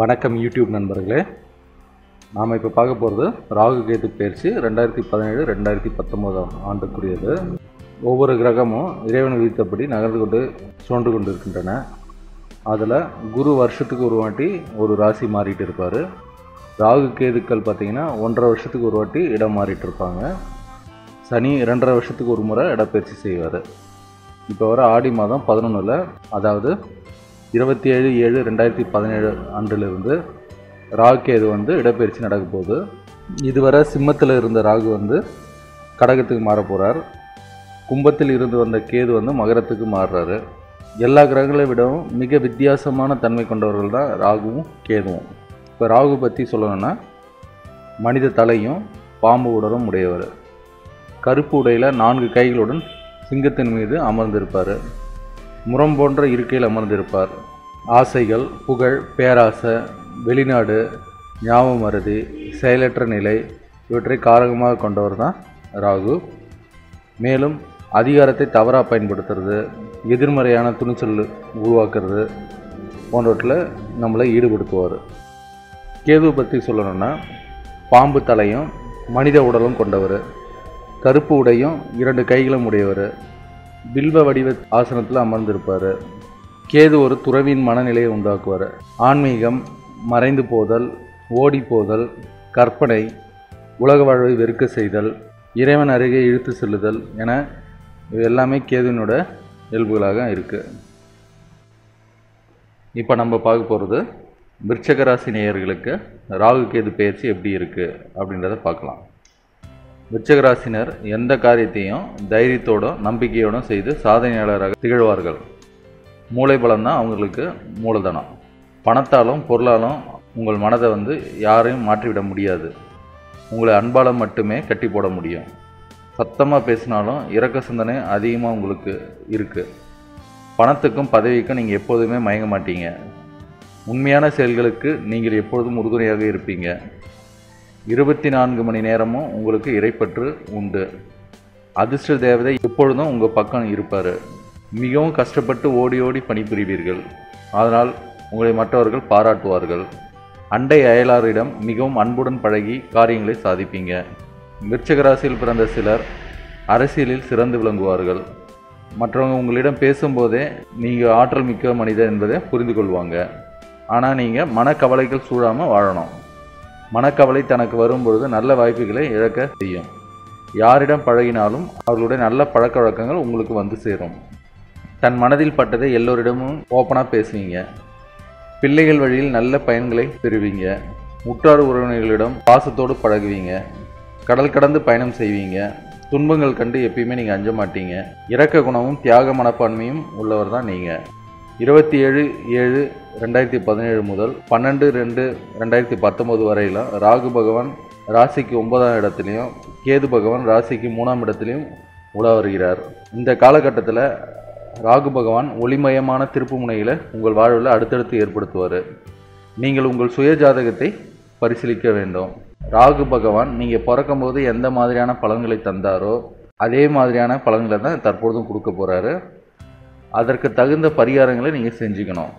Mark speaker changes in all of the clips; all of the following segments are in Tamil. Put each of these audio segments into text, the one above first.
Speaker 1: வணக்கம் யூடியூப் நண்பர்களே. நாம் இப்போ பார்க்க போகிறது ராகு கேது பயிற்சி 2017-2019 ஆண்டுக்குரியது. ஒவ்வொரு கிரகமும் இறைவன் விதித்தபடி நகர்ந்து கொண்டு சுழன்று கொண்டு இருக்கின்றன. அதில் குரு வருஷத்துக்கு ஒரு வாட்டி ஒரு ராசி மாறிட்டு இருப்பார். ராகு கேதுக்கள் பார்த்திங்கன்னா 1.5 வருஷத்துக்கு ஒரு வாட்டி இடம் மாறிட்டு இருப்பாங்க. சனி 2.5 வருஷத்துக்கு ஒரு முறை இடப்பெயர்ச்சி செய்வார். இப்போ வர ஆடி மாதம் 11ல், அதாவது 27/7/2017 அன்றிலிருந்து ராகு கேது இடப்பெயர்ச்சி நடக்க போகுது. இதுவரை சிம்மத்தில் இருந்த ராகு கடகத்துக்கு மாற போகிறார். கும்பத்தில் இருந்து வந்த கேது மகரத்துக்கு மாறுறாரு. எல்லா கிரகங்களை விடவும் மிக வித்தியாசமான தன்மை கொண்டவர்கள் தான் ராகுவும் கேதுவும். இப்போ ராகு பற்றி சொல்லணும்னா, மனித தலையும் பாம்பு உடலும் உடையவர். கருப்பு உடையில் 4 கைகளுடன் சிங்கத்தின் மீது அமர்ந்திருப்பார். முரம் போன்ற இருக்கையில் அமர்ந்திருப்பார். ஆசைகள், புகழ், பேராசை, வெளிநாடு, ஞாபக மறதி, செயலற்ற நிலை இவற்றை காரகமாக கொண்டவர் தான் ராகு. மேலும் அதிகாரத்தை தவறாக பயன்படுத்துறது, எதிர்மறையான துணிச்சல் உருவாக்குறது போன்றவற்றில் நம்மளை ஈடுபடுத்துவார். கேது பற்றி சொல்லணும்னா, பாம்பு தலையும் மனித உடலும் கொண்டவர். கருப்பு உடையும் 2 கைகளும் உடையவர். பில்வ வடிவ ஆசனத்தில் அமர்ந்திருப்பார். கேது ஒரு துறவியின் மனநிலையை உண்டாக்குவார். ஆன்மீகம், மறைந்து போதல், ஓடி போதல், கற்பனை, உலக வாழ்வை வெறுக்க செய்தல், இறைவன் அருகே இழுத்து செல்லுதல் என இது எல்லாமே கேதுவினோட இயல்புகளாக இருக்குது. இப்போ நம்ம பார்க்க போகிறது விருச்சிக ராசி நேயர்களுக்கு ராகு கேது பயிற்சி எப்படி இருக்குது அப்படின்றத பார்க்கலாம். விருச்சிக ராசினர் எந்த காரியத்தையும் தைரியத்தோடும் நம்பிக்கையோடும் செய்து சாதனையாளராக திகழ்வார்கள். மூளை பலம் தான் அவங்களுக்கு மூலதனம். பணத்தாலும் பொருளாலும் உங்கள் மனதை யாரையும் மாற்றிவிட முடியாது. உங்களை அன்பால் மட்டுமே கட்டி போட முடியும். சத்தமாக பேசினாலும் இரக்க சிந்தனை அதிகமாக உங்களுக்கு இருக்குது. பணத்துக்கும் பதவிக்கும் நீங்கள் எப்போதுமே மயங்க மாட்டீங்க. உண்மையான செயல்களுக்கு நீங்கள் எப்பொழுதும் உறுதுணையாக இருப்பீங்க. 24 மணி நேரமும் உங்களுக்கு இறைப்பற்று உண்டு. அதிர்ஷ்ட தேவதை எப்பொழுதும் உங்கள் பக்கம் இருப்பார். மிகவும் கஷ்டப்பட்டு ஓடி ஓடி பணிபுரிவீர்கள். அதனால் உங்களை மற்றவர்கள் பாராட்டுவார்கள். அண்டை அயலாரிடம் மிகவும் அன்புடன் பழகி காரியங்களை சாதிப்பீங்க. விருச்சிக ராசியில் பிறந்த சிலர் அரசியலில் சிறந்து விளங்குவார்கள். மற்றவங்க உங்களிடம் பேசும்போதே நீங்கள் ஆற்றல் மிக்க மனிதர் என்பதை புரிந்து கொள்வாங்க. ஆனால் நீங்கள் மனக்கவலைகள் சூழாமல் வாழணும். மனக்கவலை தனக்கு வரும்பொழுது நல்ல வாய்ப்புகளை இழக்க செய்யும். யாரிடம் பழகினாலும் அவர்களுடைய நல்ல பழக்க வழக்கங்கள் உங்களுக்கு சேரும். தன் மனதில் பட்டதை எல்லோரிடமும் ஓப்பனாக பேசுவீங்க. பிள்ளைகள் வழியில் நல்ல பயன்களை பெறுவீங்க. உற்றார் உறவினர்களிடம் பாசத்தோடு பழகுவீங்க. கடல் கடந்து பயணம் செய்வீங்க. துன்பங்கள் கண்டு எப்பயுமே நீங்கள் அஞ்ச மாட்டீங்க. இரக்க குணமும் தியாக மனப்பான்மையும் உள்ளவர் தான் நீங்கள். 27/7/2017 முதல் 12/2/2019 வரையிலும் ராகு பகவான் ராசிக்கு 9ஆம் இடத்துலையும் கேது பகவான் ராசிக்கு 3ஆம் இடத்துலையும் உலா வருகிறார். இந்த காலகட்டத்தில் ராகு பகவான் ஒளிமயமான திருப்பு முனைகளை உங்கள் வாழ்வில் அடுத்தடுத்து ஏற்படுத்துவார். நீங்கள் உங்கள் சுய ஜாதகத்தை பரிசீலிக்க வேண்டும். ராகு பகவான் நீங்கள் பிறக்கும்போது எந்த மாதிரியான பலன்களை தந்தாரோ அதே மாதிரியான பலன்களை தான் தற்பொழுதும் கொடுக்க போகிறாரு. அதற்கு தகுந்த பரிகாரங்களை நீங்கள் செஞ்சுக்கணும்.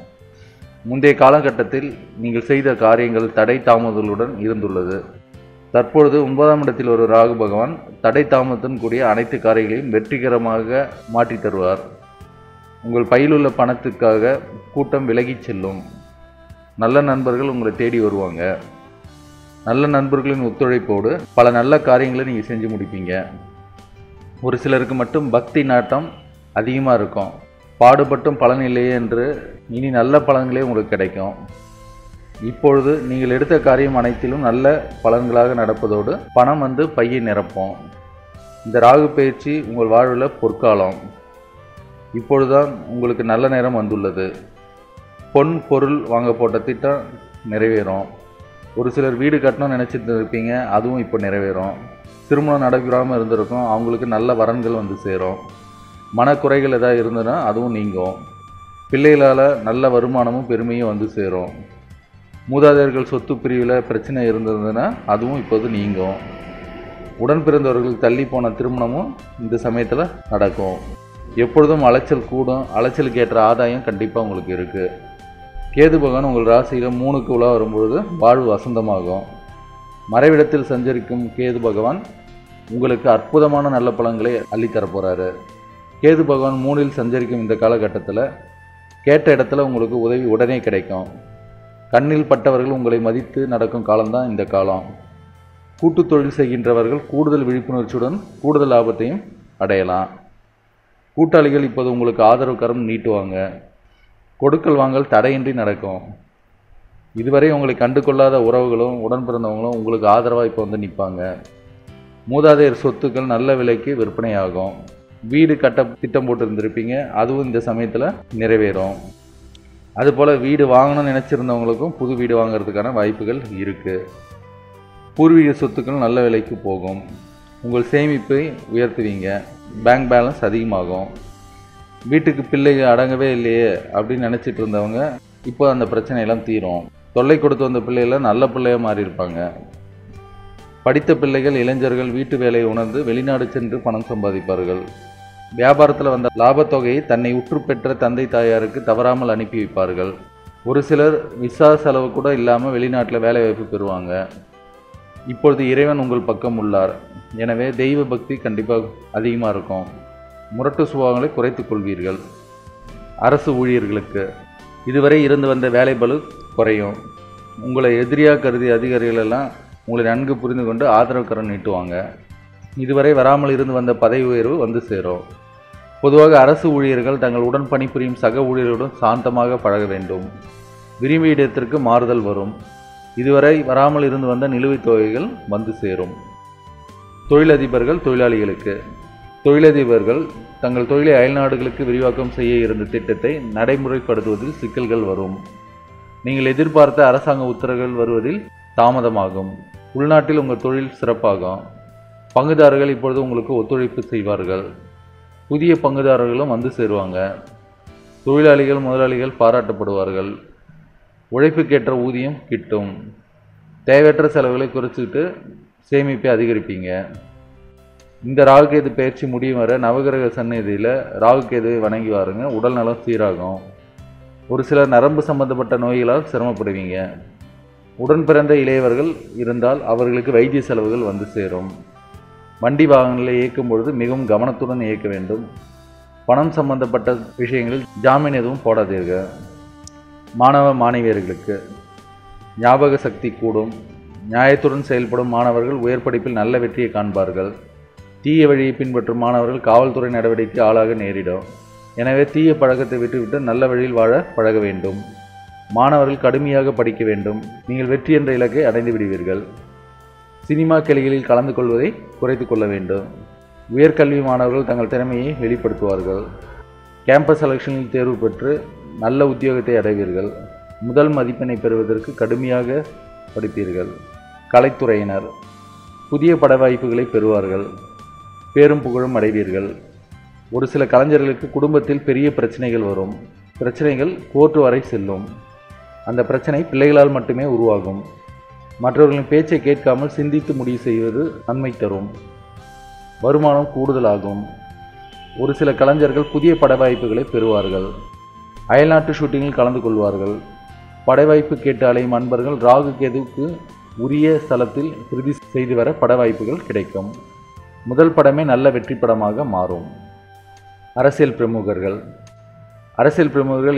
Speaker 1: முந்தைய காலகட்டத்தில் நீங்கள் செய்த காரியங்கள் தடை தாமதங்களுடன் இருந்துள்ளது. தற்பொழுது 9ஆம் இடத்தில் ஒரு ராகு பகவான் தடை தாமதத்துடன் கூடிய அனைத்து காரியங்களையும் வெற்றிகரமாக மாற்றி தருவார். உங்கள் பையிலுள்ள பணத்துக்காக கூட்டம் விலகி செல்லும். நல்ல நண்பர்கள் உங்களை தேடி வருவாங்க. நல்ல நண்பர்களின் ஒத்துழைப்போடு பல நல்ல காரியங்களை நீங்கள் செஞ்சு முடிப்பீங்க. ஒரு சிலருக்கு மட்டும் பக்தி நாட்டம் அதிகமாக இருக்கும். பாடுபட்டும் பலன் இல்லையே என்று இனி நல்ல பலன்களே உங்களுக்கு கிடைக்கும். இப்பொழுது நீங்கள் எடுத்த காரியம் அனைத்திலும் நல்ல பலன்களாக நடப்பதோடு பணம் பையை நிரப்போம். இந்த ராகு பயிற்சி உங்கள் வாழ்வில் பொற்காலம். இப்பொழுதுதான் உங்களுக்கு நல்ல நேரம் வந்துள்ளது. பொன் பொருள் வாங்க போட்ட திட்டம் நிறைவேறும். ஒரு சிலர் வீடு கட்டணும்னு நினச்சிட்டு இருப்பீங்க, அதுவும் இப்போ நிறைவேறும். திருமணம் நடைபெறாமல் இருந்திருக்கும், அவங்களுக்கு நல்ல வரன்கள் சேரும். மனக்குறைகள் எதாவது இருந்ததுன்னா அதுவும் நீங்கும். பிள்ளைகளால் நல்ல வருமானமும் பெருமையும் சேரும். மூதாதையர்கள் சொத்து பிரிவில் பிரச்சனை இருந்ததுன்னா அதுவும் இப்போது நீங்கும். உடன் பிறந்தவர்கள் தள்ளி போன திருமணமும் இந்த சமயத்தில் நடக்கும். எப்பொழுதும் அலைச்சல் கூடும். அலைச்சலுக்கு ஏற்ற ஆதாயம் கண்டிப்பாக உங்களுக்கு இருக்குது. கேது பகவான் உங்கள் ராசியில் 3க்கு உலா வரும்பொழுது வாழ்வு வசந்தமாகும். மறைவிடத்தில் சஞ்சரிக்கும் கேது பகவான் உங்களுக்கு அற்புதமான நல்ல பலன்களை அள்ளித்தரப்போகிறாரு. கேது பகவான் 3இல் சஞ்சரிக்கும் இந்த காலகட்டத்தில் கேட்ட இடத்துல உங்களுக்கு உதவி உடனே கிடைக்கும். கண்ணில் பட்டவர்கள் உங்களை மதித்து நடக்கும் காலம்தான் இந்த காலம். கூட்டு தொழில் செய்கின்றவர்கள் கூடுதல் விழிப்புணர்ச்சியுடன் கூடுதல் லாபத்தையும் அடையலாம். கூட்டாளிகள் இப்போது உங்களுக்கு ஆதரவு கரம் நீட்டுவாங்க. கொடுக்கல் வாங்கல் தடையின்றி நடக்கும். இதுவரை உங்களை கண்டு கொள்ளாத உறவுகளும் உடன் பிறந்தவங்களும் உங்களுக்கு ஆதரவாக இப்போ வந்து நிற்பாங்க. மூதாதையர் சொத்துக்கள் நல்ல விலைக்கு விற்பனையாகும். வீடு கட்ட திட்டம் போட்டு இருந்திருப்பீங்க, அதுவும் இந்த சமயத்தில் நிறைவேறும். அதுபோல் வீடு வாங்கணும்னு நினச்சிருந்தவங்களுக்கும் புது வீடு வாங்கிறதுக்கான வாய்ப்புகள் இருக்குது. பூர்வீக சொத்துக்கள் நல்ல விலைக்கு போகும். உங்கள் சேமிப்பை உயர்த்துவீங்க. பேங்க் பேலன்ஸ் அதிகமாகும். வீட்டுக்கு பிள்ளைகள் அடங்கவே இல்லையே அப்படின்னு நினச்சிட்டு இருந்தவங்க இப்போ அந்த பிரச்சனையெல்லாம் தீரும். தொல்லை கொடுத்து வந்த பிள்ளைகள் நல்ல பிள்ளையாக மாறி இருப்பாங்க. படித்த பிள்ளைகள் இளைஞர்கள் வீட்டு வேலையை உணர்ந்து வெளிநாடு சென்று பணம் சம்பாதிப்பார்கள். வியாபாரத்தில் வந்த லாபத்தொகையை தன்னை உற்று பெற்ற தந்தை தாயாருக்கு தவறாமல் அனுப்பி வைப்பார்கள். ஒரு சிலர் விசா செலவு கூட இல்லாமல் வெளிநாட்டில் வேலை வாய்ப்பு பெறுவாங்க. இப்பொழுது இறைவன் உங்கள் பக்கம் உள்ளார். எனவே தெய்வ பக்தி கண்டிப்பாக அதிகமாக இருக்கும். முரட்டு சுபாவங்களை குறைத்து கொள்வீர்கள். அரசு ஊழியர்களுக்கு இதுவரை இருந்து வந்த வேலை பளு குறையும். உங்களை எதிரியாக கருதிய அதிகாரிகள் எல்லாம் உங்களை நன்கு புரிந்து கொண்டு ஆதரவு கரம் நீட்டுவாங்க. இதுவரை வராமல் இருந்து வந்த பதவி உயர்வு வந்து சேரும். பொதுவாக அரசு ஊழியர்கள் தங்கள் உடன் பணிபுரியும் சக ஊழியர்களுடன் சாந்தமாக பழக வேண்டும். விரும்பிய இடத்திற்கு மாறுதல் வரும். இதுவரை வராமல் இருந்து வந்த நிலுவைத் தொகைகள் வந்து சேரும். தொழிலதிபர்கள் தொழிலாளிகளுக்கு தொழிலதிபர்கள் தங்கள் தொழிலை அயல்நாடுகளுக்கு விரிவாக்கம் செய்ய இருந்த திட்டத்தை நடைமுறைப்படுத்துவதில் சிக்கல்கள் வரும். நீங்கள் எதிர்பார்த்த அரசாங்க உத்தரவுகள் வருவதில் தாமதமாகும். உள்நாட்டில் உங்கள் தொழில் சிறப்பாகும். பங்குதாரர்கள் இப்பொழுது உங்களுக்கு ஒத்துழைப்பு செய்வார்கள். புதிய பங்குதாரர்களும் வந்து சேருவாங்க. தொழிலாளிகள் முதலாளிகள் பாராட்டப்படுவார்கள். உழைப்புக்கேற்ற ஊதியம் கிட்டும். தேவையற்ற செலவுகளை குறைச்சிக்கிட்டு சேமிப்பை அதிகரிப்பீங்க. இந்த ராகுகேது பயிற்சி முடியும் வர நவகிரக சந்நிதியில் ராகுகேதுவை வணங்கி வாருங்க. உடல் நலம் சீராகும். ஒரு சிலர் நரம்பு சம்பந்தப்பட்ட நோய்களால் சிரமப்படுவீங்க. உடன் பிறந்த இளையவர்கள் இருந்தால் அவர்களுக்கு வைத்திய செலவுகள் வந்து சேரும். வண்டி வாகனங்களை இயக்கும் பொழுது மிகவும் கவனத்துடன் இயக்க வேண்டும். பணம் சம்பந்தப்பட்ட விஷயங்களில் ஜாமீன் எதுவும் போடாதீர்கள். மாணவ மாணவியர்களுக்கு ஞாபக சக்தி கூடும். நியாயத்துடன் செயல்படும் மாணவர்கள் உயர் படிப்பில் நல்ல வெற்றியை காண்பார்கள். தீய வழியை பின்பற்றும் மாணவர்கள் காவல்துறை நடவடிக்கைக்கு ஆளாக நேரிடும். எனவே தீய பழக்கத்தை விட்டுவிட்டு நல்ல வழியில் வாழ பழக வேண்டும். மாணவர்கள் கடுமையாக படிக்க வேண்டும். நீங்கள் வெற்றி என்ற இலக்கை அடைந்து விடுவீர்கள். சினிமா கேளிகளில் கலந்து கொள்வதை குறைத்து கொள்ள வேண்டும். உயர்கல்வி மாணவர்கள் தங்கள் திறமையை வெளிப்படுத்துவார்கள். கேம்பஸ் செலெக்ஷனில் தேர்வு பெற்று நல்ல உத்தியோகத்தை அடைவீர்கள். முதல் மதிப்பெண்ணை பெறுவதற்கு கடுமையாக படிப்பீர்கள். கலைத்துறையினர் புதிய பட வாய்ப்புகளை பெறுவார்கள். பேரும் புகழும் அடைவீர்கள். ஒரு சில கலைஞர்களுக்கு குடும்பத்தில் பெரிய பிரச்சனைகள் வரும். பிரச்சனைகள் கோர்ட்டு வரை செல்லும். அந்த பிரச்சனை பிள்ளைகளால் மட்டுமே உருவாகும். மற்றவர்களின் பேச்சை கேட்காமல் சிந்தித்து முடிவு செய்வது நன்மை தரும். வருமானம் கூடுதலாகும். ஒரு சில கலைஞர்கள் புதிய பட வாய்ப்புகளை பெறுவார்கள். அயல்நாட்டு ஷூட்டிங்கில் கலந்து கொள்வார்கள். பட வாய்ப்பு கேட்டு அலையும் அன்பர்கள் ராகு கேதுவுக்கு உரிய ஸ்தலத்தில் பிரதி செய்து வர பட வாய்ப்புகள் கிடைக்கும். முதல் படமே நல்ல வெற்றி படமாக மாறும். அரசியல் பிரமுகர்கள்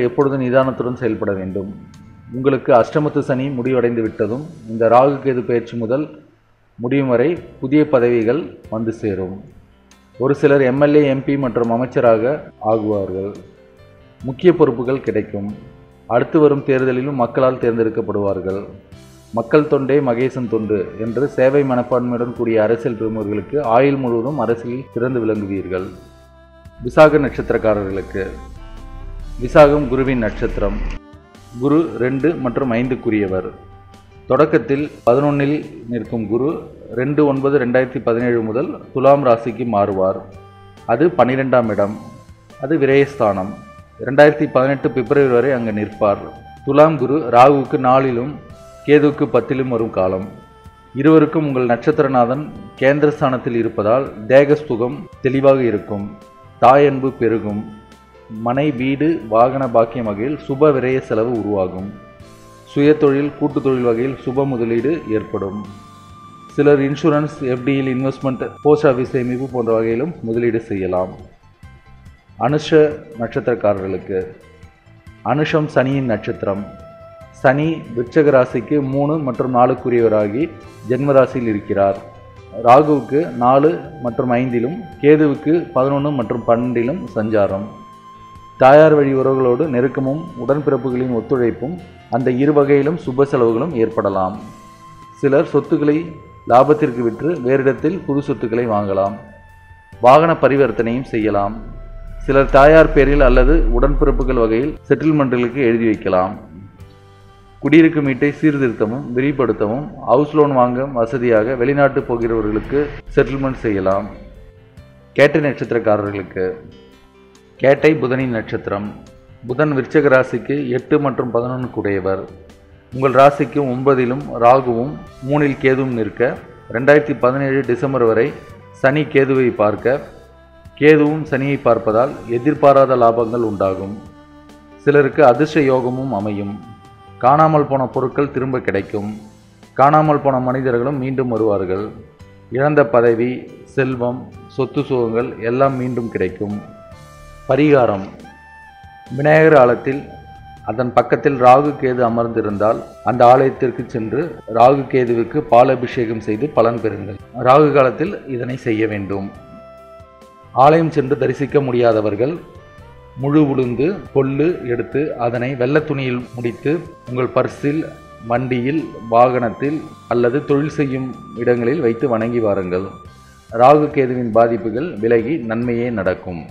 Speaker 1: எப்பொழுதும் நிதானத்துடன் செயல்பட வேண்டும். உங்களுக்கு அஷ்டமத்து சனி முடிவடைந்து விட்டதும் இந்த ராகு கேது பயிற்சி முதல் முடியும் வரை புதிய பதவிகள் வந்து சேரும். ஒரு சிலர் எம்எல்ஏ எம்பி மற்றும் அமைச்சராக ஆகுவார்கள். முக்கிய பொறுப்புகள் கிடைக்கும். அடுத்து வரும் தேர்தலிலும் மக்களால் தேர்ந்தெடுக்கப்படுவார்கள். மக்கள் தொண்டே மகேசன் தொண்டு என்று சேவை மனப்பான்மையுடன் கூடிய அரசியல் பிரமுகர்களுக்கு ஆயுள் முழுவதும் அரசியலில் சிறந்து விளங்குவீர்கள். விசாக நட்சத்திரக்காரர்களுக்கு விசாகம் குருவின் நட்சத்திரம். குரு 2 மற்றும் 5க்குரியவர். தொடக்கத்தில் 11இல் நிற்கும் குரு 2/9/2017 முதல் துலாம் ராசிக்கு மாறுவார். அது 12ஆம் இடம். அது விரயஸ்தானம். 2018 பிப்ரவரி வரை அங்கு நிற்பார். துலாம் குரு ராகுவுக்கு 4லும் கேதுவுக்கு 10லும் வரும் காலம். இருவருக்கும் உங்கள் நட்சத்திரநாதன் கேந்திரஸ்தானத்தில் இருப்பதால் தேக சுகம் தெளிவாக இருக்கும். தாய் அன்பு பெருகும். மனை, வீடு, வாகன பாக்கியம் வகையில் சுப விரய செலவு உருவாகும். சுயதொழில், கூட்டுத் தொழில் வகையில் சுப முதலீடு ஏற்படும். சிலர் இன்சூரன்ஸ், எஃப்டியில் இன்வெஸ்ட்மெண்ட், போஸ்ட் ஆஃபீஸ் சேமிப்பு போன்ற வகையிலும் முதலீடு செய்யலாம். அனுஷ நட்சத்திரக்காரர்களுக்கு அனுஷம் சனியின் நட்சத்திரம். சனி விருச்சிக ராசிக்கு 3 மற்றும் 4க்குரியவராகி ஜென்ம ராசியில் இருக்கிறார். ராகுவுக்கு 4 மற்றும் 5லும், கேதுவுக்கு 11 மற்றும் 12லும் சஞ்சாரம். தாயார் வழி உறவுகளோடு நெருக்கமும் உடன்பிறப்புகளின் ஒத்துழைப்பும் அந்த இரு வகையிலும் சுப செலவுகளும் ஏற்படலாம். சிலர் சொத்துக்களை லாபத்திற்கு விற்று வேறிடத்தில் புது சொத்துக்களை வாங்கலாம். வாகன பரிவர்த்தனையும் செய்யலாம். சிலர் தாயார் பேரில் அல்லது உடன்பிறப்புகள் வகையில் செட்டில்மெண்ட்டுகளுக்கு எழுதி வைக்கலாம். குடியிருக்கும் வீட்டை சீர்திருத்தமும் விரிவுபடுத்தவும் ஹவுஸ் லோன் வாங்க வசதியாக வெளிநாட்டு போகிறவர்களுக்கு செட்டில்மெண்ட் செய்யலாம். கேட்டை நட்சத்திரக்காரர்களுக்கு கேட்டை புதனின் நட்சத்திரம். புதன் விருச்சிக ராசிக்கு 8 மற்றும் 11க்குடையவர். உங்கள் ராசிக்கு 9லும் ராகுவும் 3இல் கேதுவும் நிற்க 2017 டிசம்பர் வரை சனி கேதுவை பார்க்க, கேதுவும் சனியை பார்ப்பதால் எதிர்பாராத லாபங்கள் உண்டாகும். சிலருக்கு அதிர்ஷ்ட யோகமும் அமையும். காணாமல் போன பொருட்கள் திரும்ப கிடைக்கும். காணாமல் போன மனிதர்களும் மீண்டும் வருவார்கள். இழந்த பதவி, செல்வம், சொத்து சுகங்கள் எல்லாம் மீண்டும் கிடைக்கும். பரிகாரம்: விநாயகர் ஆலயத்தில் அதன் பக்கத்தில் ராகு கேது அமர்ந்திருந்தால் அந்த ஆலயத்திற்கு சென்று ராகு கேதுவுக்கு பால் அபிஷேகம் செய்து பலன் பெறுங்கள். ராகு காலத்தில் இதனை செய்ய வேண்டும். ஆலயம் சென்று தரிசிக்க முடியாதவர்கள் முழு உளுந்து, கொள்ளு எடுத்து அதனை வெள்ளை துணியில் முடித்து உங்கள் பர்சில், வண்டியில், வாகனத்தில் அல்லது தொழில் செய்யும் இடங்களில் வைத்து வணங்கி வாருங்கள். ராகு கேதுவின் பாதிப்புகள் விலகி நன்மையே நடக்கும்.